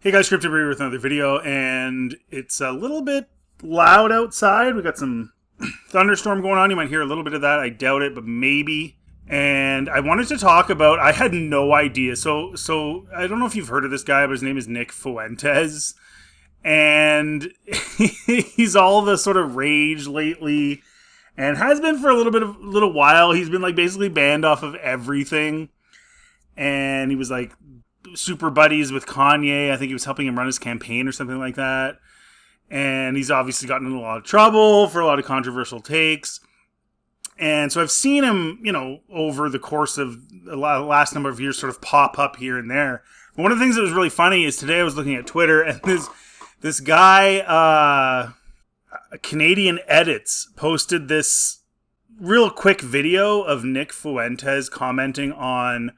Hey guys, Crypto here with another video, and it's a little bit loud outside. We got some thunderstorm going on. You might hear a little bit of that. I doubt it, but maybe. And I wanted to talk about, I had no idea. So I don't know if you've heard of this guy, but his name is Nick Fuentes. And he's all the sort of rage lately, and has been for a little while. He's been like basically banned off of everything. And he was like super buddies with Kanye. I think he was helping him run his campaign or something like that. And he's obviously gotten in a lot of trouble for a lot of controversial takes. And so I've seen him, over the course of the last number of years sort of pop up here and there. But one of the things that was really funny is today I was looking at Twitter, and this guy, Canadian Edits, posted this real quick video of Nick Fuentes commenting on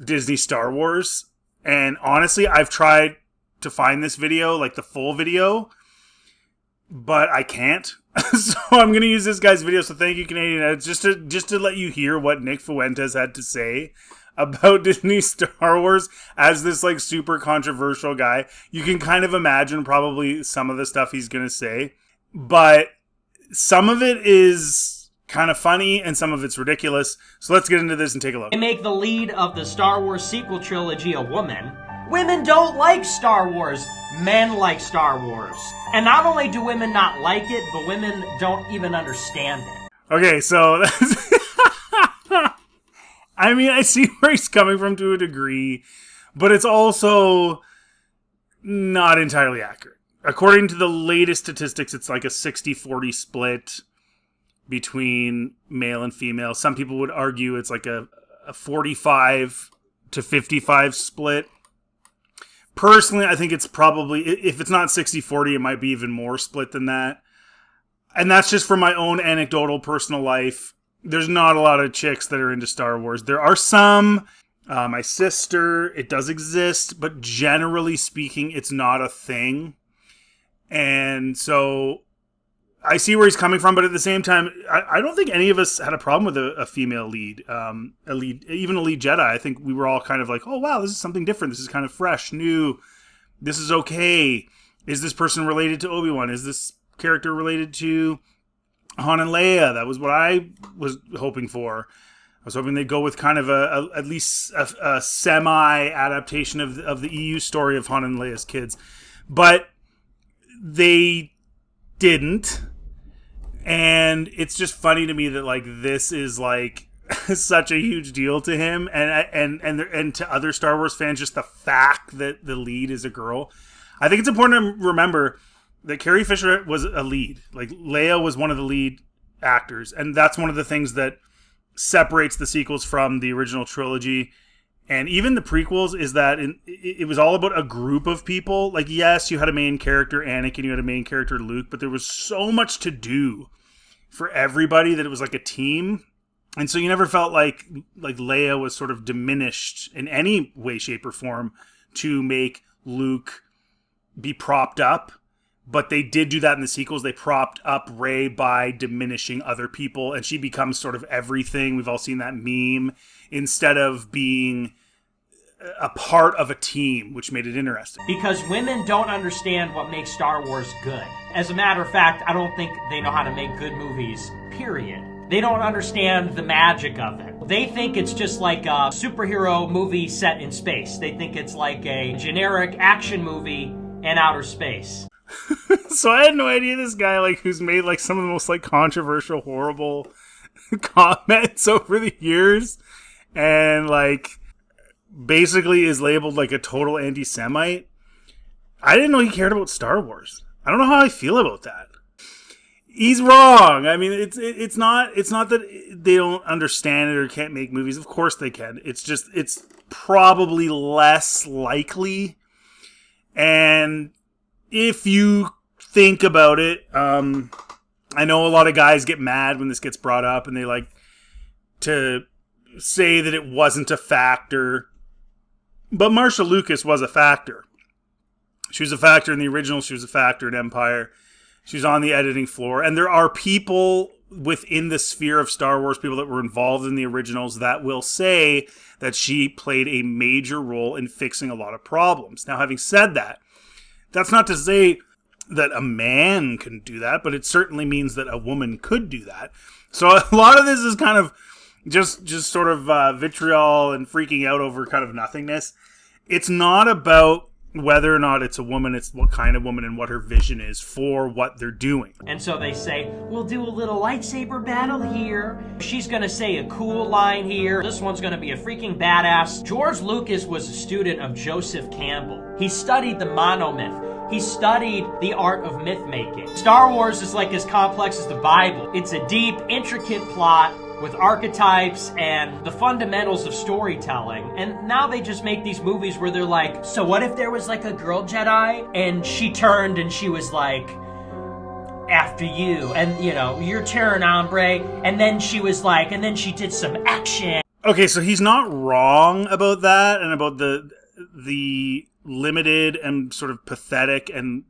Disney Star Wars. And honestly, I've tried to find this video, like the full video, but I can't. So I'm going to use this guy's video. So thank you, Canadian Edits, just to let you hear what Nick Fuentes had to say about Disney Star Wars as this like super controversial guy. You can kind of imagine probably some of the stuff he's going to say, but some of it is kind of funny and some of it's ridiculous. So let's get into this and take a look. They make the lead of the Star Wars sequel trilogy a woman. Women don't like Star Wars. Men like Star Wars. And not only do women not like it, but women don't even understand it. Okay, so I mean, I see where he's coming from to a degree, but it's also not entirely accurate. According to the latest statistics, it's like a 60-40 split between male and female. Some people would argue it's like a 45 to 55 split. Personally, I think it's probably, if it's not 60-40, it might be even more split than that. And that's just from my own anecdotal personal life. There's not a lot of chicks that are into Star Wars. There are some. My sister, it does exist, but generally speaking, it's not a thing. And so I see where he's coming from, but at the same time, I don't think any of us had a problem with a female lead, even a lead Jedi. I think we were all kind of like, oh, wow, this is something different. This is kind of fresh, new. This is okay. Is this person related to Obi-Wan? Is this character related to Han and Leia? That was what I was hoping for. I was hoping they'd go with kind of at least a semi-adaptation of the EU story of Han and Leia's kids. But they didn't. And it's just funny to me that like this is like such a huge deal to him and to other Star Wars fans, just the fact that the lead is a girl. I think it's important to remember that Carrie Fisher was a lead. Like Leia was one of the lead actors, and that's one of the things that separates the sequels from the original trilogy. And even the prequels is that it was all about a group of people. Like, yes, you had a main character, Anakin, you had a main character, Luke, but there was so much to do for everybody that it was like a team. And so you never felt like Leia was sort of diminished in any way, shape, or form to make Luke be propped up. But they did do that in the sequels. They propped up Rey by diminishing other people, and she becomes sort of everything. We've all seen that meme, instead of being a part of a team, which made it interesting. Because women don't understand what makes Star Wars good. As a matter of fact, I don't think they know how to make good movies, period. They don't understand the magic of it. They think it's just like a superhero movie set in space. They think it's like a generic action movie in outer space. So I had no idea this guy, like, who's made like some of the most like controversial, horrible comments over the years, and like basically is labeled like a total anti-Semite. I didn't know he cared about Star Wars. I don't know how I feel about that. He's wrong. I mean, it's not that they don't understand it or can't make movies. Of course they can. It's just it's probably less likely. And if you think about it, I know a lot of guys get mad when this gets brought up, and they like to say that it wasn't a factor. But Marsha Lucas was a factor. She was a factor in the original. She was a factor in Empire. She was on the editing floor. And there are people within the sphere of Star Wars, people that were involved in the originals, that will say that she played a major role in fixing a lot of problems. Now, having said that, that's not to say that a man can do that, but it certainly means that a woman could do that. So a lot of this is kind of just sort of vitriol and freaking out over kind of nothingness. It's not about whether or not it's a woman, it's what kind of woman and what her vision is for what they're doing. And so they say, we'll do a little lightsaber battle here. She's gonna say a cool line here. This one's gonna be a freaking badass. George Lucas was a student of Joseph Campbell. He studied the monomyth. He studied the art of myth making. Star Wars is like as complex as the Bible. It's a deep, intricate plot with archetypes and the fundamentals of storytelling. And now they just make these movies where they're like, so what if there was like a girl Jedi and she turned and she was like, after you, and you know, your turn, hombre. And then she was like, and then she did some action. Okay, so he's not wrong about that and about the limited and sort of pathetic and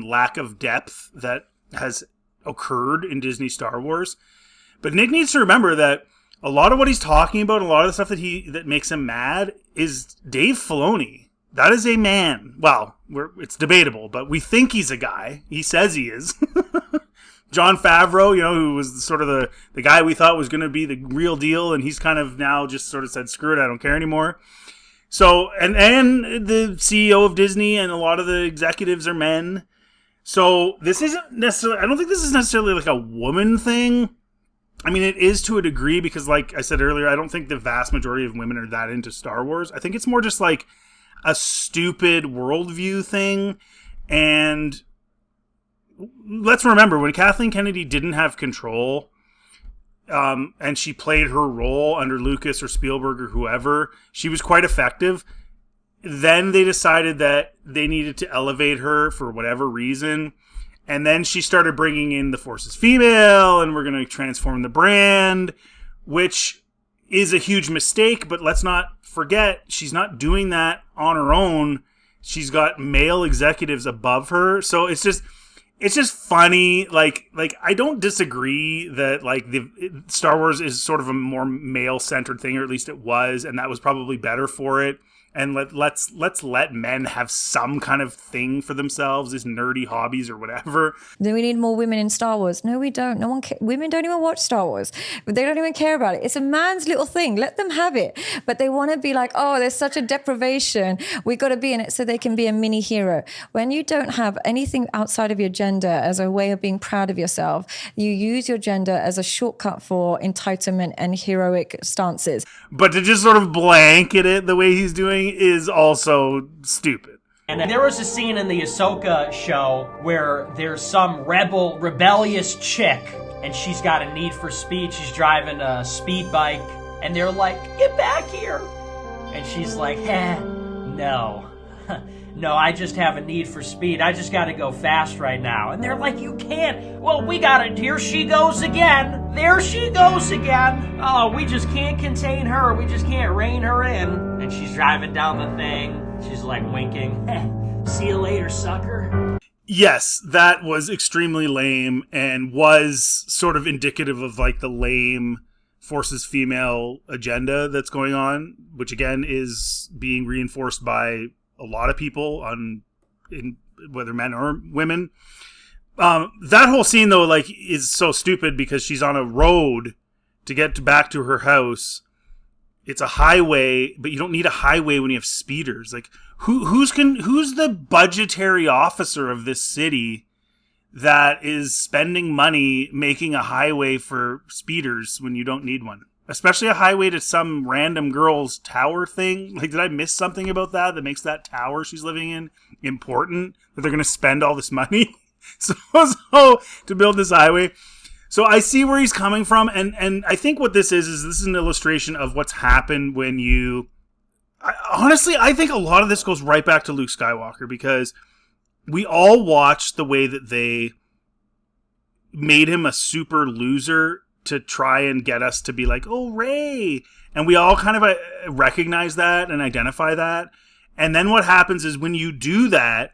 lack of depth that has occurred in Disney Star Wars. But Nick needs to remember that a lot of what he's talking about, a lot of the stuff that makes him mad, is Dave Filoni. That is a man. Well, it's debatable, but we think he's a guy. He says he is. Jon Favreau, you know, who was sort of the guy we thought was going to be the real deal, and he's kind of now just sort of said, screw it, I don't care anymore. So, and the CEO of Disney and a lot of the executives are men. So this isn't necessarily, I don't think this is necessarily like a woman thing. I mean, it is to a degree because, like I said earlier, I don't think the vast majority of women are that into Star Wars. I think it's more just like a stupid worldview thing. And let's remember, when Kathleen Kennedy didn't have control, and she played her role under Lucas or Spielberg or whoever, she was quite effective. Then they decided that they needed to elevate her for whatever reason. And then she started bringing in the Force is female, and we're going to transform the brand, which is a huge mistake. But let's not forget, she's not doing that on her own. She's got male executives above her. So it's just funny. Like I don't disagree that like the Star Wars is sort of a more male-centered thing, or at least it was, and that was probably better for it. And let's let men have some kind of thing for themselves, these nerdy hobbies or whatever. Do we need more women in Star Wars? No, we don't. No one. Women don't even watch Star Wars. They don't even care about it. It's a man's little thing. Let them have it. But they want to be like, oh, there's such a deprivation. We got to be in it so they can be a mini hero. When you don't have anything outside of your gender as a way of being proud of yourself, you use your gender as a shortcut for entitlement and heroic stances. But to just sort of blanket it the way he's doing is also stupid. And there was a scene in the Ahsoka show where there's some rebellious chick, and she's got a need for speed. She's driving a speed bike, and they're like, get back here. And she's like, no. No, I just have a need for speed. I just gotta go fast right now. And they're like, you can't. Well, we gotta. Here she goes again. There she goes again. Oh, we just can't contain her. We just can't rein her in. And she's driving down the thing. She's like winking. See you later, sucker. Yes, that was extremely lame and was sort of indicative of like the lame Forces female agenda that's going on, which again is being reinforced by a lot of people whether men or women. That whole scene though, like, is so stupid because she's on a road to get back to her house. It's a highway, but you don't need a highway when you have speeders. Like, who's the budgetary officer of this city that is spending money making a highway for speeders when you don't need one? Especially a highway to some random girl's tower thing. Like, did I miss something about that makes that tower she's living in important? That they're going to spend all this money? so to build this highway. So I see where he's coming from. And I think what this is an illustration of what's happened when you... honestly, I think a lot of this goes right back to Luke Skywalker, because we all watched the way that they made him a super loser to try and get us to be like, oh, Rey. And we all kind of recognize that and identify that. And then what happens is when you do that,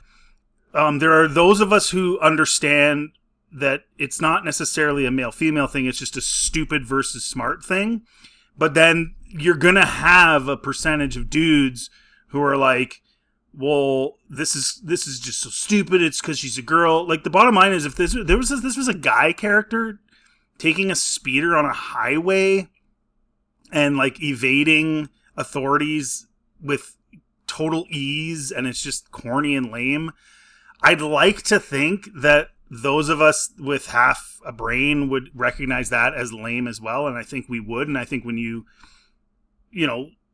there are those of us who understand that it's not necessarily a male-female thing, it's just a stupid versus smart thing. But then you're going to have a percentage of dudes who are like, well, this is just so stupid, it's because she's a girl. Like, the bottom line is, if this was a guy character taking a speeder on a highway and, like, evading authorities with total ease, and it's just corny and lame, I'd like to think that those of us with half a brain would recognize that as lame as well, and I think we would. And I think when you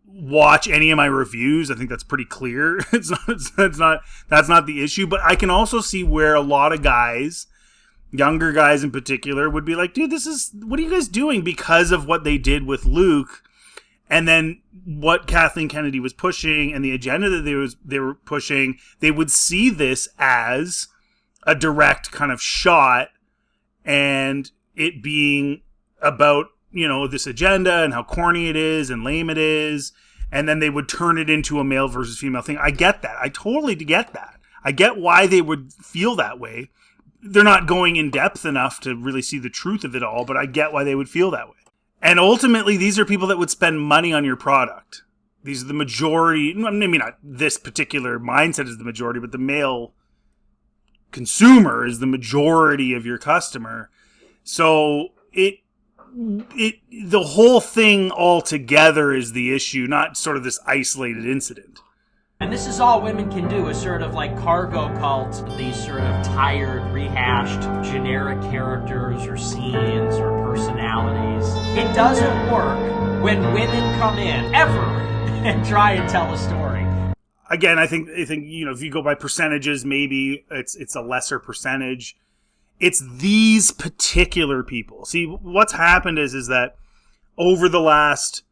watch any of my reviews, I think that's pretty clear. That's not the issue. But I can also see where a lot of guys, younger guys in particular, would be like, dude, what are you guys doing? Because of what they did with Luke, and then what Kathleen Kennedy was pushing and the agenda that they were pushing, they would see this as a direct kind of shot, and it being about, this agenda and how corny it is and lame it is, and then they would turn it into a male versus female thing. I get that. I totally get that. I get why they would feel that way. They're not going in depth enough to really see the truth of it all, but I get why they would feel that way. And ultimately, these are people that would spend money on your product. These are the majority. Maybe not this particular mindset is the majority, but the male consumer is the majority of your customer. So the whole thing altogether is the issue, not sort of this isolated incident. And this is all women can do, is sort of like cargo cult, these sort of tired, rehashed, generic characters or scenes or personalities. It doesn't work when women come in, ever, and try and tell a story. Again, I think if you go by percentages, maybe it's a lesser percentage. It's these particular people. See, what's happened is that over the last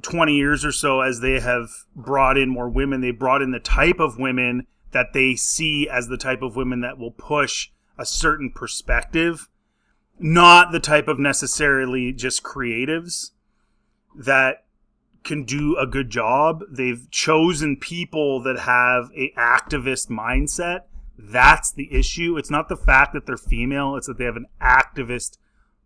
20 years or so, as they have brought in more women, they brought in the type of women that they see as the type of women that will push a certain perspective, not the type of necessarily just creatives that can do a good job. They've chosen people that have a activist mindset. That's the issue. It's not the fact that they're female, it's that they have an activist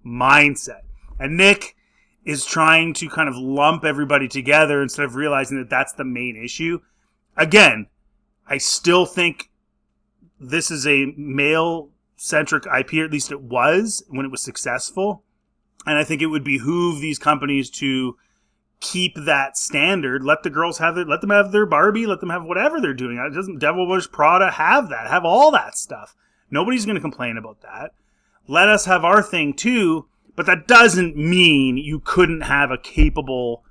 mindset. And Nick is trying to kind of lump everybody together instead of realizing that that's the main issue. Again, I still think this is a male-centric IP, or at least it was when it was successful. And I think it would behoove these companies to keep that standard. Let the girls have it. Let them have their Barbie. Let them have whatever they're doing. It doesn't Devil Wears Prada have that. Have all that stuff. Nobody's going to complain about that. Let us have our thing too. But that doesn't mean you couldn't have a capable,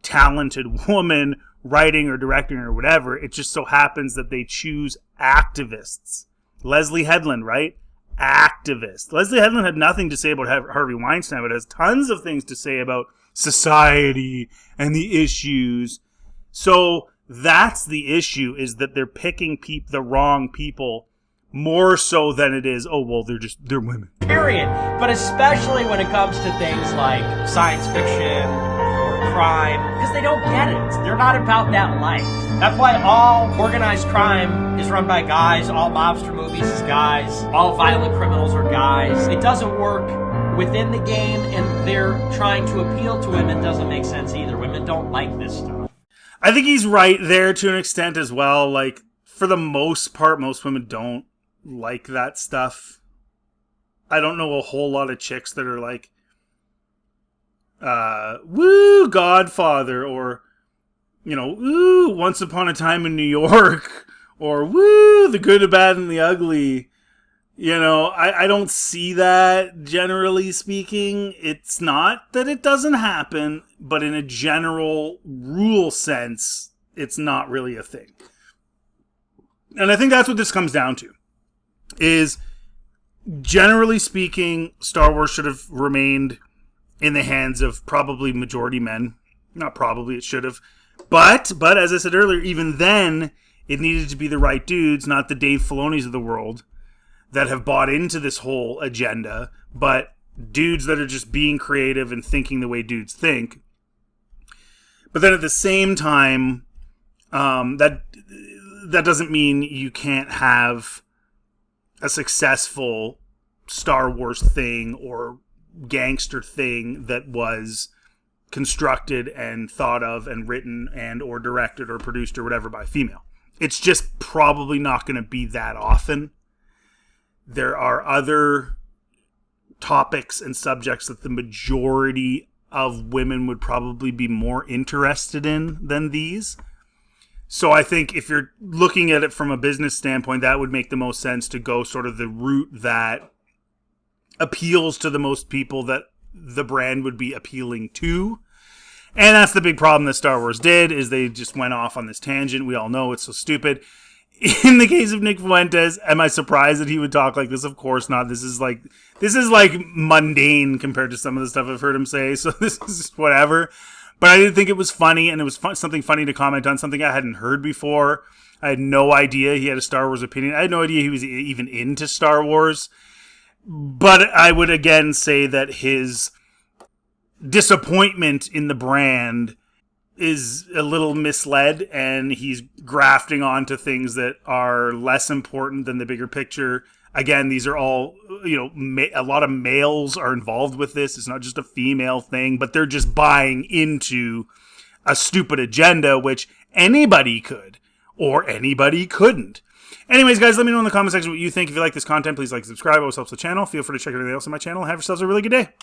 talented woman writing or directing or whatever. It just so happens that they choose activists. Leslie Headland, right? Activist. Leslie Headland had nothing to say about Harvey Weinstein, but has tons of things to say about society and the issues. So that's the issue, is that they're picking the wrong people more so than it is, oh, well, they're women. Period. But especially when it comes to things like science fiction or crime, because they don't get it. They're not about that life. That's why all organized crime is run by guys, all mobster movies is guys, all violent criminals are guys. It doesn't work within the game, and they're trying to appeal to women. Doesn't make sense either. Women don't like this stuff. I think he's right there to an extent as well. Like, for the most part, most women don't like that stuff. I don't know a whole lot of chicks that are like, woo, Godfather, or, ooh, Once Upon a Time in New York, or woo, The Good, the Bad, and the Ugly. I don't see that, generally speaking. It's not that it doesn't happen, but in a general rule sense, it's not really a thing. And I think that's what this comes down to, is, generally speaking, Star Wars should have remained in the hands of probably majority men. Not probably, it should have. But as I said earlier, even then, it needed to be the right dudes, not the Dave Filonis of the world, that have bought into this whole agenda, but dudes that are just being creative and thinking the way dudes think. But then at the same time, that doesn't mean you can't have a successful Star Wars thing or gangster thing that was constructed and thought of and written and or directed or produced or whatever by a female. It's just probably not going to be that often. There are other topics and subjects that the majority of women would probably be more interested in than these. So I think if you're looking at it from a business standpoint, that would make the most sense to go sort of the route that appeals to the most people that the brand would be appealing to. And that's the big problem that Star Wars did, is they just went off on this tangent. We all know it's so stupid. In the case of Nick Fuentes, am I surprised that he would talk like this? Of course not. This is like mundane compared to some of the stuff I've heard him say. So this is whatever. But I did think it was funny, and it was something funny to comment on, something I hadn't heard before. I had no idea he had a Star Wars opinion. I had no idea he was even into Star Wars. But I would again say that his disappointment in the brand is a little misled, and he's grafting onto things that are less important than the bigger picture. Again, these are all, a lot of males are involved with this. It's not just a female thing, but they're just buying into a stupid agenda, which anybody could or anybody couldn't. Anyways, guys, let me know in the comment section what you think. If you like this content, please like and subscribe. It always helps the channel. Feel free to check anything else on my channel. Have yourselves a really good day.